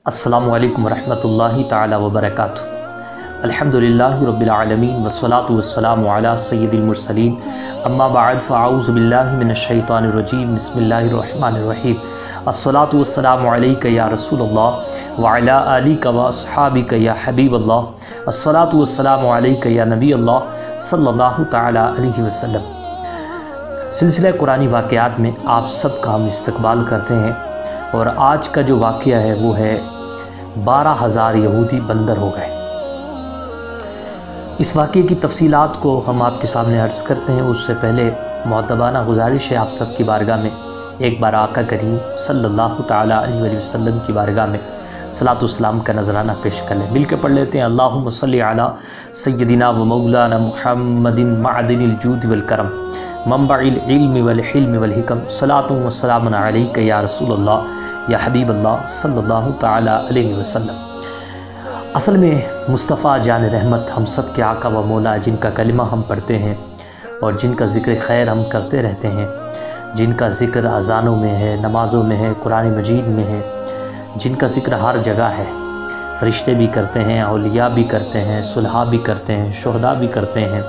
السلام علیکم ورحمۃ اللہ تعالی وبرکاتہ۔ الحمدللہ رب العالمین والصلاة والسلام علی سید المرسلین، اما بعد فاعوذ باللہ من الشیطان الرجیم، بسم اللہ الرحمن الرحیم۔ الصلاة والسلام علیک یا رسول اللہ وعلی آلک واصحابک یا حبیب اللہ، الصلاة والسلام علیک یا نبی اللہ صلی اللہ تعالی علیہ وسلم۔ سلسلہ قرآنی واقعات میں آپ سب کا ہم استقبال کرتے ہیں، اور آج کا جو واقعہ ہے وہ ہے 12,000 یہودی بندر ہو گئے۔ اس واقعے کی تفصیلات کو ہم آپ کے سامنے عرض کرتے ہیں، اس سے پہلے معتبانہ گزارش ہے آپ سب کی بارگاہ میں ایک بار آقا کریم صلی اللہ تعالی علیہ وسلم کی بارگاہ میں صلاۃ والسلام کا نذرانہ پیش کر لیں۔ مل کے پڑھ لیتے ہیں۔ اللہم صلی علی سیدنا و مولانا محمد معدن الجود والکرم، منبع العلم والحلم والحکم، صلاۃ و سلام علیک یا رسول اللہ یا حبیب اللہ صلی اللہ تعالی علیہ وسلم۔ اصل میں مصطفیٰ جان رحمت ہم سب کے آقا و مولا، جن کا کلمہ ہم پڑھتے ہیں اور جن کا ذکر خیر ہم کرتے رہتے ہیں، جن کا ذکر اذانوں میں ہے، نمازوں میں ہے، قرآن مجید میں ہے، جن کا ذکر ہر جگہ ہے، فرشتے بھی کرتے ہیں، اولیاء بھی کرتے ہیں، صلحاء بھی کرتے ہیں، شہداء بھی کرتے ہیں۔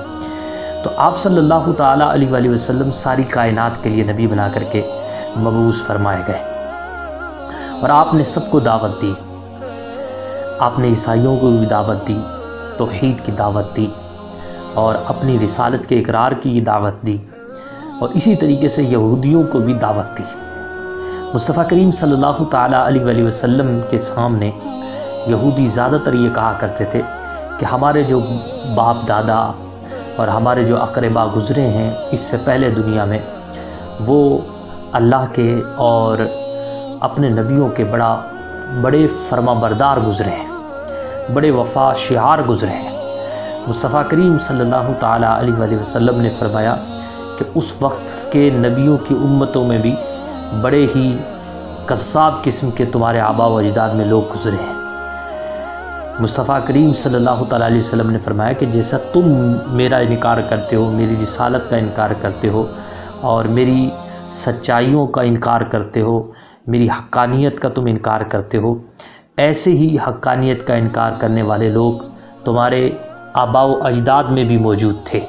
تو آپ صلی اللہ تعالی علیہ وآلہ وسلم ساری کائنات کے لیے نبی بنا کر کے مبعوث فرمائے گئے، اور آپ نے سب کو دعوت دی۔ آپ نے عیسائیوں کو بھی دعوت دی، توحید کی دعوت دی، اور اپنی رسالت کے اقرار کی دعوت دی، اور اسی طریقے سے یہودیوں کو بھی دعوت دی۔ مصطفیٰ کریم صلی اللہ تعالی علیہ وآلہ وسلم کے سامنے یہودی زیادہ تر یہ کہا کرتے تھے کہ ہمارے جو باپ دادا اور ہمارے جو اقربا گزرے ہیں اس سے پہلے دنیا میں، وہ اللہ کے اور اپنے نبیوں کے بڑے فرما بردار گزرے ہیں، بڑے وفا شعار گزرے ہیں۔ مصطفیٰ کریم صلی اللہ تعالی علیہ وآلہ وسلم نے فرمایا کہ اس وقت کے نبیوں کی امتوں میں بھی بڑے ہی کذاب قسم کے تمہارے آباء و اجداد میں لوگ گزرے ہیں۔ مصطفیٰ کریم صلی اللہ تعالی علیہ وسلم نے فرمایا کہ جیسا تم میرا انکار کرتے ہو، میری رسالت کا انکار کرتے ہو، اور میری سچائیوں کا انکار کرتے ہو، میری حقانیت کا تم انکار کرتے ہو، ایسے ہی حقانیت کا انکار کرنے والے لوگ تمہارے آباء و اجداد میں بھی موجود تھے۔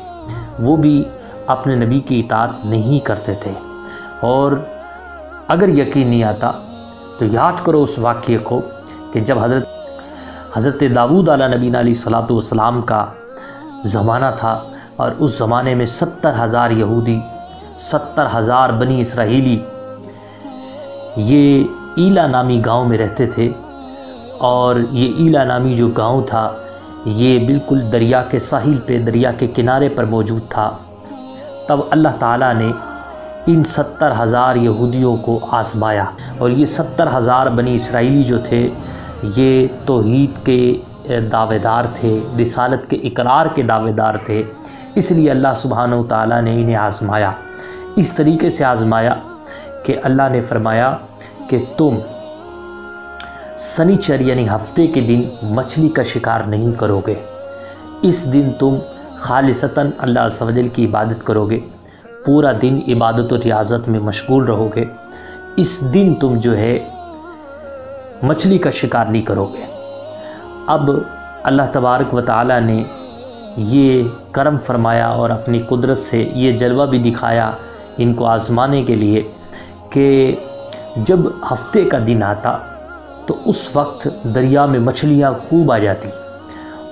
وہ بھی اپنے نبی کی اطاعت نہیں کرتے تھے، اور اگر یقین نہیں آتا تو یاد کرو اس واقعے کو کہ جب حضرت داؤد علیہ نبینا علیہ الصلوۃ والسلام کا زمانہ تھا، اور اس زمانے میں 70,000 یہودی، 70,000 بنی اسرائیلی یہ ایلا نامی گاؤں میں رہتے تھے، اور یہ ایلا نامی جو گاؤں تھا یہ بالکل دریا کے ساحل پہ، دریا کے کنارے پر موجود تھا۔ تب اللہ تعالیٰ نے ان 70,000 یہودیوں کو آزمایا، اور یہ 70,000 بنی اسرائیلی جو تھے یہ توحید کے دعوے دار تھے، رسالت کے اقرار کے دعوے دار تھے، اس لیے اللہ سبحانہ و تعالیٰ نے انہیں آزمایا۔ اس طریقے سے آزمایا کہ اللہ نے فرمایا کہ تم سنیچر یعنی ہفتے کے دن مچھلی کا شکار نہیں کرو گے، اس دن تم خالصتاً اللہ عز و جل کی عبادت کرو گے، پورا دن عبادت و ریاضت میں مشغول رہو گے، اس دن تم جو ہے مچھلی کا شکار نہیں کرو گے۔ اب اللہ تبارک و تعالیٰ نے یہ کرم فرمایا اور اپنی قدرت سے یہ جلوہ بھی دکھایا ان کو آزمانے کے لیے کہ جب ہفتے کا دن آتا تو اس وقت دریا میں مچھلیاں خوب آ جاتی،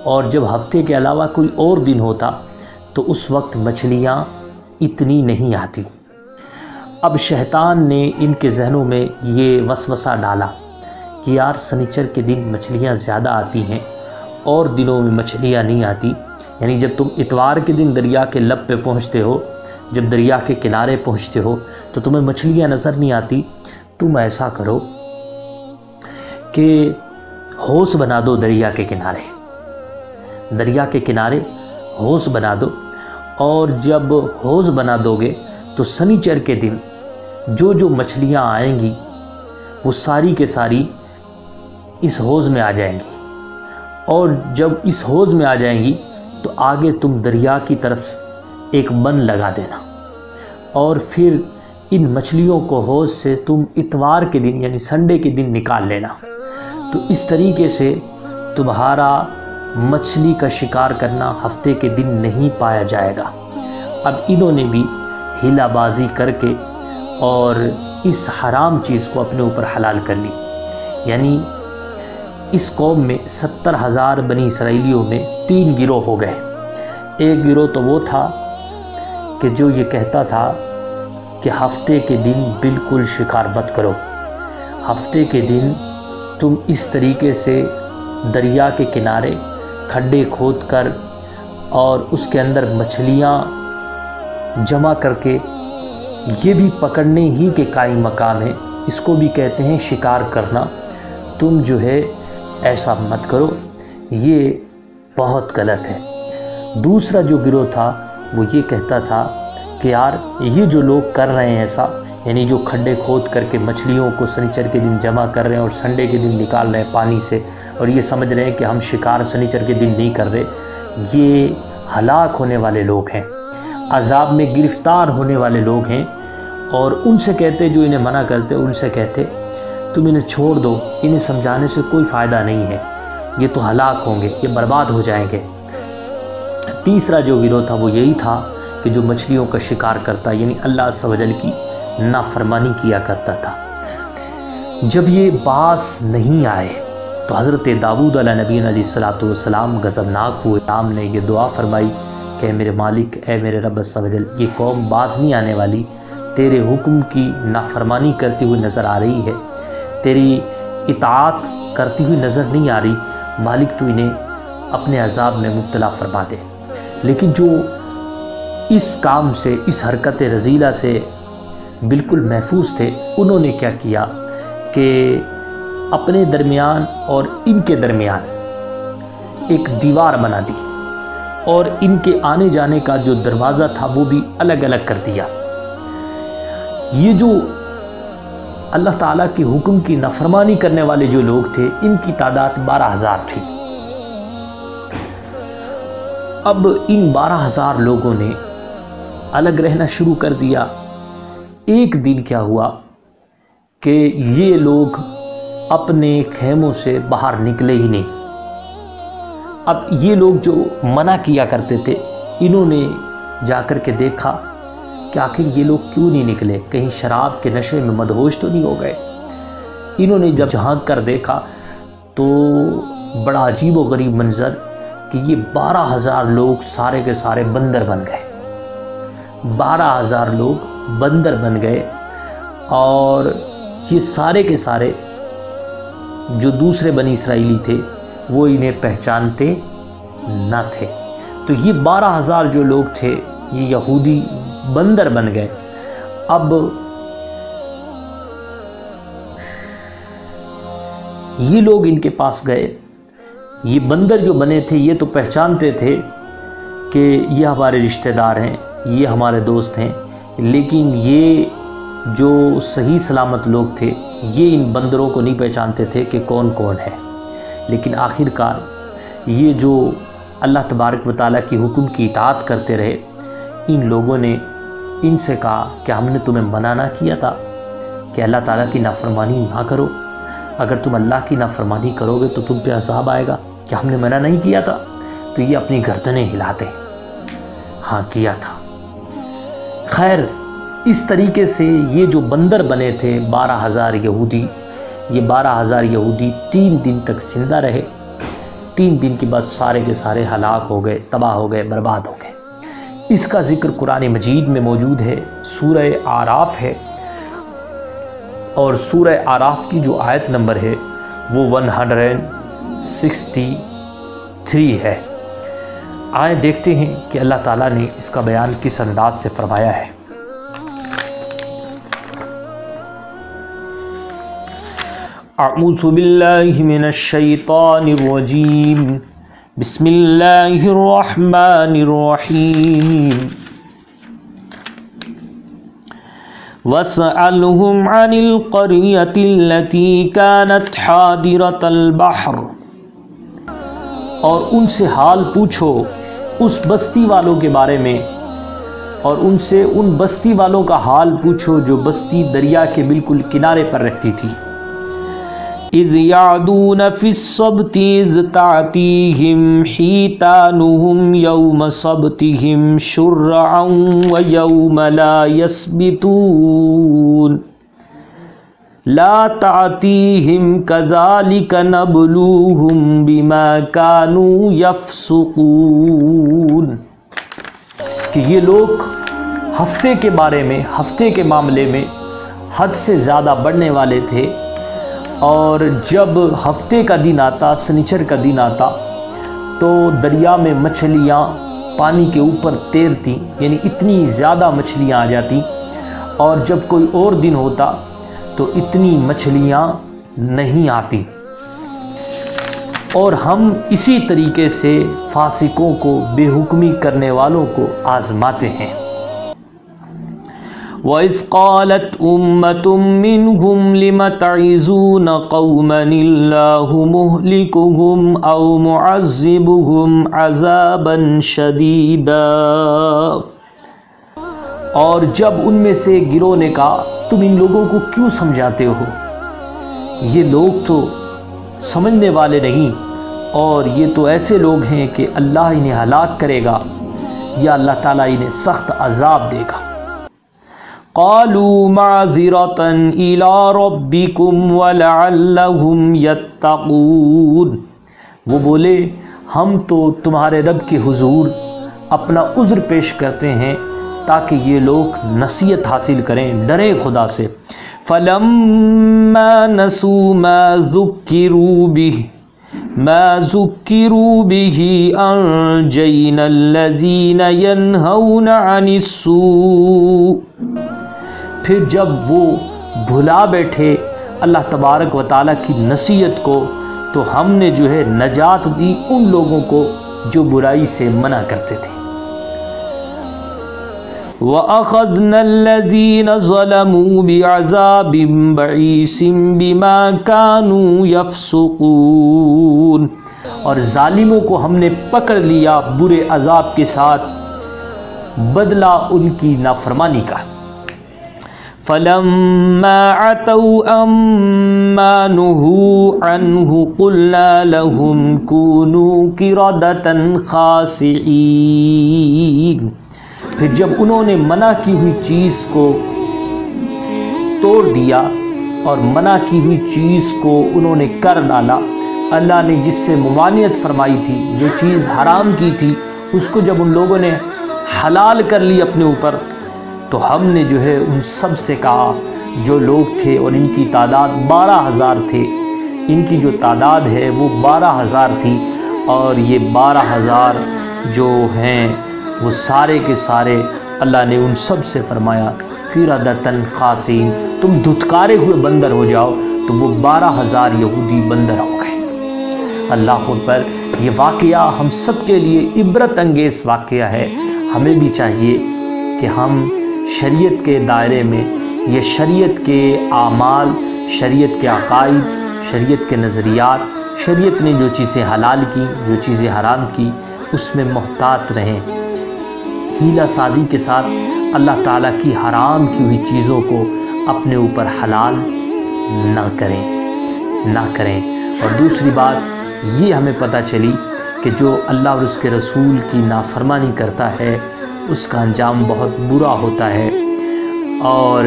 اور جب ہفتے کے علاوہ کوئی اور دن ہوتا تو اس وقت مچھلیاں اتنی نہیں آتی۔ اب شیطان نے ان کے ذہنوں میں یہ وسوسہ ڈالا کہ یار سنیچر کے دن مچھلیاں زیادہ آتی ہیں اور دنوں میں مچھلیاں نہیں آتی، یعنی جب تم اتوار کے دن دریا کے لب پہ پہنچتے ہو، جب دریا کے کنارے پہنچتے ہو تو تمہیں مچھلیاں نظر نہیں آتی، تم ایسا کرو کہ حوض بنا دو، دریا کے کنارے حوض بنا دو، اور جب حوض بنا دو گے تو سنیچر کے دن جو مچھلیاں آئیں گی وہ ساری کے ساری اس حوض میں آ جائیں گی، اور جب اس حوض میں آ جائیں گی تو آگے تم دریا کی طرف ایک بند لگا دینا، اور پھر ان مچھلیوں کو حوض سے تم اتوار کے دن یعنی سنڈے کے دن نکال لینا۔ تو اس طریقے سے تمہارا مچھلی کا شکار کرنا ہفتے کے دن نہیں پایا جائے گا۔ اب انہوں نے بھی ہیلا بازی کر کے اور اس حرام چیز کو اپنے اوپر حلال کر لی۔ یعنی اس قوم میں 70,000 بنی اسرائیلیوں میں 3 گروہ ہو گئے۔ ایک گروہ تو وہ تھا کہ جو یہ کہتا تھا کہ ہفتے کے دن بالکل شکار مت کرو، ہفتے کے دن تم اس طریقے سے دریا کے کنارے کھڈے کھود کر اور اس کے اندر مچھلیاں جمع کر کے، یہ بھی پکڑنے ہی کے قائم مقام ہے، اس کو بھی کہتے ہیں شکار کرنا، تم جو ہے ایسا مت کرو، یہ بہت غلط ہے۔ دوسرا جو گروہ تھا وہ یہ کہتا تھا کہ یار یہ جو لوگ کر رہے ہیں ایسا، یعنی جو کھڈے کھود کر کے مچھلیوں کو سنیچر کے دن جمع کر رہے ہیں اور سنڈے کے دن نکال رہے ہیں پانی سے، اور یہ سمجھ رہے ہیں کہ ہم شکار سنیچر کے دن نہیں کر رہے، یہ ہلاک ہونے والے لوگ ہیں، عذاب میں گرفتار ہونے والے لوگ ہیں۔ اور ان سے کہتے، جو انہیں منع کرتے، ان سے کہتے تم انہیں چھوڑ دو، انہیں سمجھانے سے کوئی فائدہ نہیں ہے، یہ تو ہلاک ہوں گے، یہ برباد ہو جائیں گے۔ تیسرا جو گروہ تھا وہ یہی تھا کہ جو مچھلیوں کا شکار کرتا، یعنی اللہ عز و جل کی نافرمانی کیا کرتا تھا۔ جب یہ باز نہیں آئے تو حضرت داؤد علیہ نبی علیہ السلام غضبناک ہوئے۔ امام نے یہ دعا فرمائی کہ اے میرے مالک، اے میرے رب عز و جل، یہ قوم باز نہیں آنے والی، تیرے حکم کی نافرمانی کرتی ہوئی نظر آ رہی ہے، تیری اطاعت کرتی ہوئی نظر نہیں آ رہی، مالک تو انہیں اپنے عذاب میں مبتلا فرما دے۔ لیکن جو اس کام سے، اس حرکت رذیلہ سے بالکل محفوظ تھے، انہوں نے کیا کیا کہ اپنے درمیان اور ان کے درمیان ایک دیوار بنا دی، اور ان کے آنے جانے کا جو دروازہ تھا وہ بھی الگ الگ کر دیا۔ یہ جو اللہ تعالیٰ کے حکم کی نافرمانی کرنے والے جو لوگ تھے، ان کی تعداد 12,000 تھی۔ اب ان 12,000 لوگوں نے الگ رہنا شروع کر دیا۔ ایک دن کیا ہوا کہ یہ لوگ اپنے خیموں سے باہر نکلے ہی نہیں۔ اب یہ لوگ جو منع کیا کرتے تھے، انہوں نے جا کر کے دیکھا کہ آخر یہ لوگ کیوں نہیں نکلے، کہیں شراب کے نشے میں مدہوش تو نہیں ہو گئے۔ انہوں نے جب جھانک کر دیکھا تو بڑا عجیب و غریب منظر کہ یہ 12,000 لوگ سارے کے سارے بندر بن گئے۔ 12,000 لوگ بندر بن گئے، اور یہ سارے کے سارے جو دوسرے بنی اسرائیلی تھے وہ انہیں پہچانتے نہ تھے۔ تو یہ 12,000 جو لوگ تھے، یہ یہودی بندر بن گئے۔ اب یہ لوگ ان کے پاس گئے، یہ بندر جو بنے تھے یہ تو پہچانتے تھے کہ یہ ہمارے رشتہ دار ہیں، یہ ہمارے دوست ہیں، لیکن یہ جو صحیح سلامت لوگ تھے یہ ان بندروں کو نہیں پہچانتے تھے کہ کون کون ہے۔ لیکن آخر کار یہ جو اللہ تبارک و تعالیٰ کی حکم کی اطاعت کرتے رہے، ان لوگوں نے ان سے کہا کہ ہم نے تمہیں منع نہ کیا تھا کہ اللہ تعالیٰ کی نافرمانی نہ کرو، اگر تم اللہ کی نافرمانی کرو گے تو تم پہ عذاب آئے گا، کہ ہم نے منع نہیں کیا تھا؟ تو یہ اپنی گردنیں ہلاتے، ہاں کیا تھا۔ خیر، اس طریقے سے یہ جو بندر بنے تھے 12,000 یہودی، یہ 12,000 یہودی 3 دن تک زندہ رہے۔ 3 دن کے بعد سارے کے سارے ہلاک ہو گئے، تباہ ہو گئے، برباد ہو گئے۔ اس کا ذکر قرآن مجید میں موجود ہے، سورہ آراف ہے، اور سورہ آراف کی جو آیت نمبر ہے وہ 163 ہے۔ آئے دیکھتے ہیں کہ اللہ تعالیٰ نے اس کا بیان کس انداز سے فرمایا ہے۔ اعوذ باللہ من الشیطان الرجیم، بسم اللہ الرحمن الرحیم۔ وَاسْأَلْهُمْ عَنِ الْقَرْيَةِ الَّتِي كَانَتْ حَاضِرَةَ الْبَحْرِ، اور ان سے حال پوچھو اس بستی والوں کے بارے میں، اور ان سے ان بستی والوں کا حال پوچھو جو بستی دریا کے بالکل کنارے پر رہتی تھی۔ اذ یعدون فی السبت اذ تعتیہم حیتانہم یوم سبتہم شرعا ویوم لا یسبتون لا تعتیہم کذالک نبلوہم بما کانوا یفسقون، کہ یہ لوگ ہفتے کے بارے میں، ہفتے کے معاملے میں حد سے زیادہ بڑھنے والے تھے، اور جب ہفتے کا دن آتا، سنیچر کا دن آتا، تو دریا میں مچھلیاں پانی کے اوپر تیرتیں، یعنی اتنی زیادہ مچھلیاں آ جاتی، اور جب کوئی اور دن ہوتا تو اتنی مچھلیاں نہیں آتی۔ اور ہم اسی طریقے سے فاسقوں کو، بے حکمی کرنے والوں کو آزماتے ہیں۔ وَإِذْ قَالَتْ أُمَّةٌ مِّنْهُمْ لِمَ تَعِظُونَ قَوْمًا اللَّهُ مُهْلِكُهُمْ أَوْ مُعَذِّبُهُمْ عَذَابًا شَدِيدًا، اور جب ان میں سے ایک گروہ نے کہا تم ان لوگوں کو کیوں سمجھاتے ہو، یہ لوگ تو سمجھنے والے نہیں، اور یہ تو ایسے لوگ ہیں کہ اللہ انہیں ہلاک کرے گا یا اللہ تعالیٰ انہیں سخت عذاب دے گا۔ قالوا معذرة إلى ربكم ولعلهم يتقون، وہ بولے ہم تو تمہارے رب کے حضور اپنا عذر پیش کرتے ہیں تاکہ یہ لوگ نصیحت حاصل کریں، ڈریں خدا سے۔ فَلَمَّا نَسُوا مَا ذُكِّرُوا بِهِ أَنجَيْنَا الَّذِينَ يَنْهَوْنَ عَنِ السُّوءِ، پھر جب وہ بھلا بیٹھے اللہ تبارک و تعالیٰ کی نصیحت کو، تو ہم نے جو ہے نجات دی ان لوگوں کو جو برائی سے منع کرتے تھے۔ وَأَخَذْنَا الَّذِينَ ظَلَمُوا بِعَذَابٍ بَئِيسٍ بِمَا كَانُوا يَفْسُقُونَ، اور ظالموں کو ہم نے پکڑ لیا برے عذاب کے ساتھ، بدلہ ان کی نافرمانی کا۔ فَلَمَّا عَتَوْا عَمَّا نُهُوا عَنْهُ قُلْنَا لَهُمْ كُونُوا قِرَدَةً خَاسِئِينَ، پھر جب انہوں نے منع کی ہوئی چیز کو توڑ دیا اور منع کی ہوئی چیز کو انہوں نے کر ڈالا، اللہ نے جس سے ممانعت فرمائی تھی، جو چیز حرام کی تھی، اس کو جب ان لوگوں نے حلال کر لی اپنے اوپر، تو ہم نے جو ہے ان سب سے کہا، جو لوگ تھے اور ان کی تعداد 12,000 تھے، ان کی جو تعداد ہے وہ 12,000 تھی، اور یہ 12,000 جو ہیں وہ سارے کے سارے اللہ نے ان سب سے فرمایا قردۃ خاسئین، تم دھتکارے ہوئے بندر ہو جاؤ، تو وہ 12,000 یہودی بندر ہو گئے۔ اللہ اکبر، یہ واقعہ ہم سب کے لیے عبرت انگیز واقعہ ہے۔ ہمیں بھی چاہیے کہ ہم شریعت کے دائرے میں، یہ شریعت کے اعمال، شریعت کے عقائد، شریعت کے نظریات، شریعت نے جو چیزیں حلال کی، جو چیزیں حرام کی، اس میں محتاط رہیں، ہیلہ سازی کے ساتھ اللہ تعالیٰ کی حرام کی ہوئی چیزوں کو اپنے اوپر حلال نہ کریں۔ اور دوسری بات یہ ہمیں پتہ چلی کہ جو اللہ اور اس کے رسول کی نافرمانی کرتا ہے اس کا انجام بہت برا ہوتا ہے۔ اور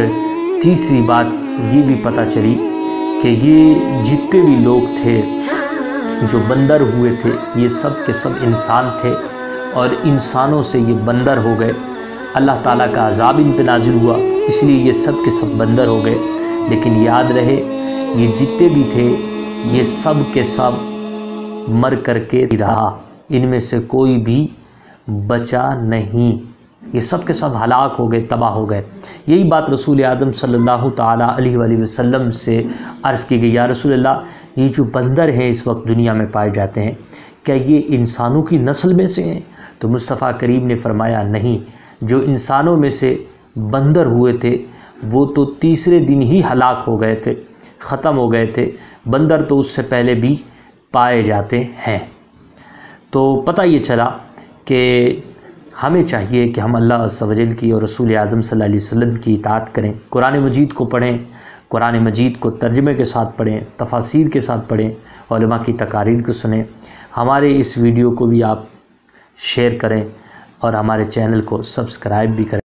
تیسری بات یہ بھی پتہ چلی کہ یہ جتنے بھی لوگ تھے جو بندر ہوئے تھے، یہ سب کے سب انسان تھے، اور انسانوں سے یہ بندر ہو گئے، اللہ تعالیٰ کا عذاب ان پہ نازل ہوا، اس لیے یہ سب کے سب بندر ہو گئے۔ لیکن یاد رہے یہ جتنے بھی تھے یہ سب کے سب مر کر کے رہا، ان میں سے کوئی بھی بچا نہیں، یہ سب کے سب ہلاک ہو گئے، تباہ ہو گئے۔ یہی بات رسول اعظم صلی اللہ تعالیٰ علیہ وآلہ وسلم سے عرض کی گئی، یا رسول اللہ یہ جو بندر ہیں اس وقت دنیا میں پائے جاتے ہیں، کیا یہ انسانوں کی نسل میں سے ہیں؟ تو مصطفیٰ کریم نے فرمایا نہیں، جو انسانوں میں سے بندر ہوئے تھے وہ تو تیسرے دن ہی ہلاک ہو گئے تھے، ختم ہو گئے تھے، بندر تو اس سے پہلے بھی پائے جاتے ہیں۔ تو پتہ یہ چلا کہ ہمیں چاہیے کہ ہم اللہ عز و جل کی اور رسول اعظم صلی اللہ علیہ وسلم کی اطاعت کریں، قرآن مجید کو پڑھیں، قرآن مجید کو ترجمے کے ساتھ پڑھیں، تفاسیر کے ساتھ پڑھیں، علماء کی تقاریر کو سنیں۔ ہمارے اس ویڈیو کو بھی آپ شیئر کریں اور ہمارے چینل کو سبسکرائب بھی کریں۔